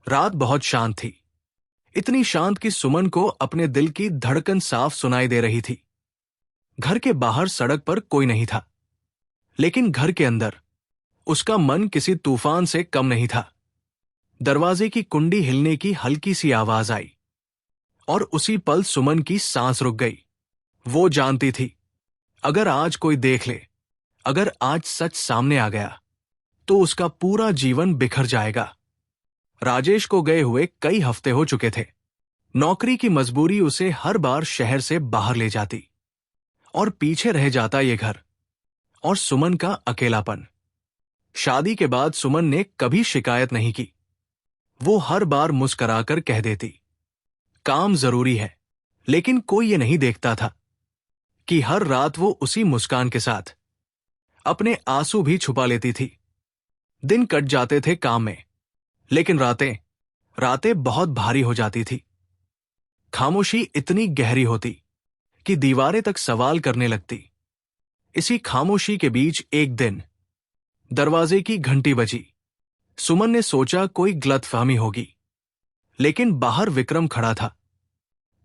रात बहुत शांत थी। इतनी शांत कि सुमन को अपने दिल की धड़कन साफ सुनाई दे रही थी। घर के बाहर सड़क पर कोई नहीं था, लेकिन घर के अंदर उसका मन किसी तूफान से कम नहीं था। दरवाजे की कुंडी हिलने की हल्की सी आवाज आई और उसी पल सुमन की सांस रुक गई। वो जानती थी, अगर आज कोई देख ले, अगर आज सच सामने आ गया, तो उसका पूरा जीवन बिखर जाएगा। राजेश को गए हुए कई हफ्ते हो चुके थे। नौकरी की मजबूरी उसे हर बार शहर से बाहर ले जाती और पीछे रह जाता ये घर और सुमन का अकेलापन। शादी के बाद सुमन ने कभी शिकायत नहीं की। वो हर बार मुस्कुराकर कह देती, काम जरूरी है, लेकिन कोई ये नहीं देखता था कि हर रात वो उसी मुस्कान के साथ अपने आंसू भी छुपा लेती थी। दिन कट जाते थे काम में, लेकिन रातें बहुत भारी हो जाती थी। खामोशी इतनी गहरी होती कि दीवारें तक सवाल करने लगती। इसी खामोशी के बीच एक दिन दरवाजे की घंटी बजी। सुमन ने सोचा कोई गलतफहमी होगी, लेकिन बाहर विक्रम खड़ा था,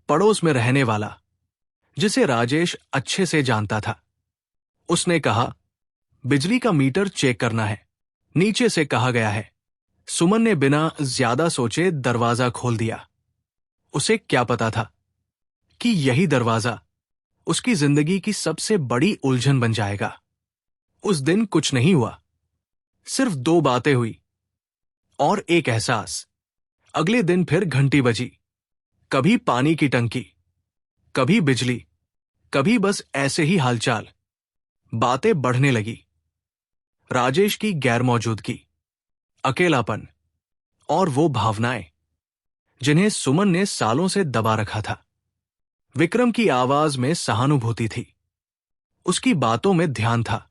पड़ोस में रहने वाला, जिसे राजेश अच्छे से जानता था। उसने कहा, बिजली का मीटर चेक करना है, नीचे से कहा गया है। सुमन ने बिना ज्यादा सोचे दरवाजा खोल दिया। उसे क्या पता था कि यही दरवाजा उसकी जिंदगी की सबसे बड़ी उलझन बन जाएगा। उस दिन कुछ नहीं हुआ, सिर्फ दो बातें हुई और एक एहसास। अगले दिन फिर घंटी बजी। कभी पानी की टंकी, कभी बिजली, कभी बस ऐसे ही हालचाल। बातें बढ़ने लगी। राजेश की गैरमौजूदगी, अकेलापन और वो भावनाएं जिन्हें सुमन ने सालों से दबा रखा था। विक्रम की आवाज में सहानुभूति थी, उसकी बातों में ध्यान था,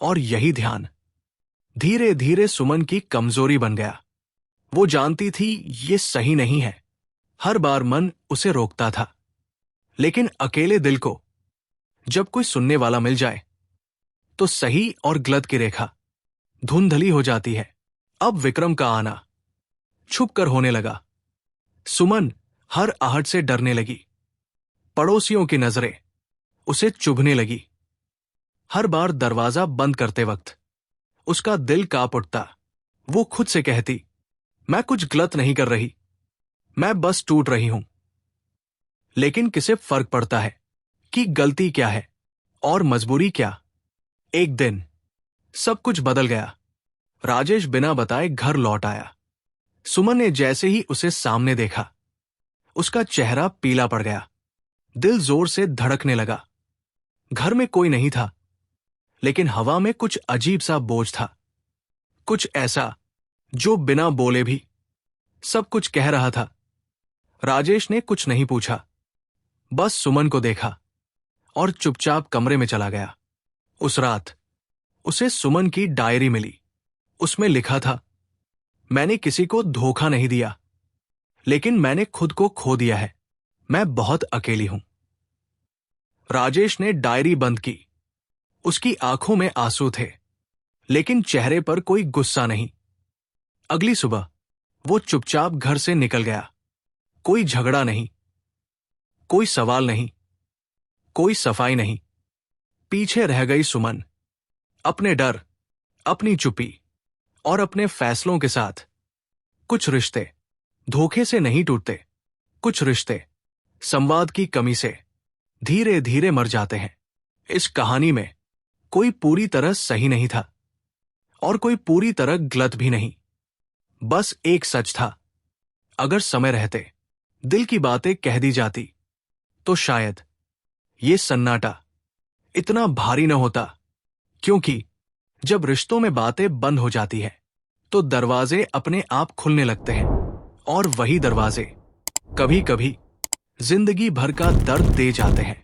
और यही ध्यान धीरे धीरे सुमन की कमजोरी बन गया। वो जानती थी ये सही नहीं है। हर बार मन उसे रोकता था, लेकिन अकेले दिल को जब कोई सुनने वाला मिल जाए तो सही और गलत की रेखा धुंधली हो जाती है। अब विक्रम का आना छुप कर होने लगा। सुमन हर आहट से डरने लगी। पड़ोसियों की नजरें उसे चुभने लगी। हर बार दरवाजा बंद करते वक्त उसका दिल कांप उठता। वो खुद से कहती, मैं कुछ गलत नहीं कर रही, मैं बस टूट रही हूं। लेकिन किसे फर्क पड़ता है कि गलती क्या है और मजबूरी क्या। एक दिन सब कुछ बदल गया। राजेश बिना बताए घर लौट आया। सुमन ने जैसे ही उसे सामने देखा, उसका चेहरा पीला पड़ गया। दिल जोर से धड़कने लगा। घर में कोई नहीं था, लेकिन हवा में कुछ अजीब सा बोझ था, कुछ ऐसा जो बिना बोले भी सब कुछ कह रहा था। राजेश ने कुछ नहीं पूछा, बस सुमन को देखा और चुपचाप कमरे में चला गया। उस रात उसे सुमन की डायरी मिली। उसमें लिखा था, मैंने किसी को धोखा नहीं दिया, लेकिन मैंने खुद को खो दिया है। मैं बहुत अकेली हूं। राजेश ने डायरी बंद की। उसकी आंखों में आंसू थे, लेकिन चेहरे पर कोई गुस्सा नहीं। अगली सुबह वो चुपचाप घर से निकल गया। कोई झगड़ा नहीं, कोई सवाल नहीं, कोई सफाई नहीं। पीछे रह गई सुमन, अपने डर, अपनी चुप्पी और अपने फैसलों के साथ। कुछ रिश्ते धोखे से नहीं टूटते, कुछ रिश्ते संवाद की कमी से धीरे धीरे मर जाते हैं। इस कहानी में कोई पूरी तरह सही नहीं था और कोई पूरी तरह गलत भी नहीं। बस एक सच था, अगर समय रहते दिल की बातें कह दी जाती तो शायद ये सन्नाटा इतना भारी न होता। क्योंकि जब रिश्तों में बातें बंद हो जाती है तो दरवाजे अपने आप खुलने लगते हैं, और वही दरवाजे कभी कभी जिंदगी भर का दर्द दे जाते हैं।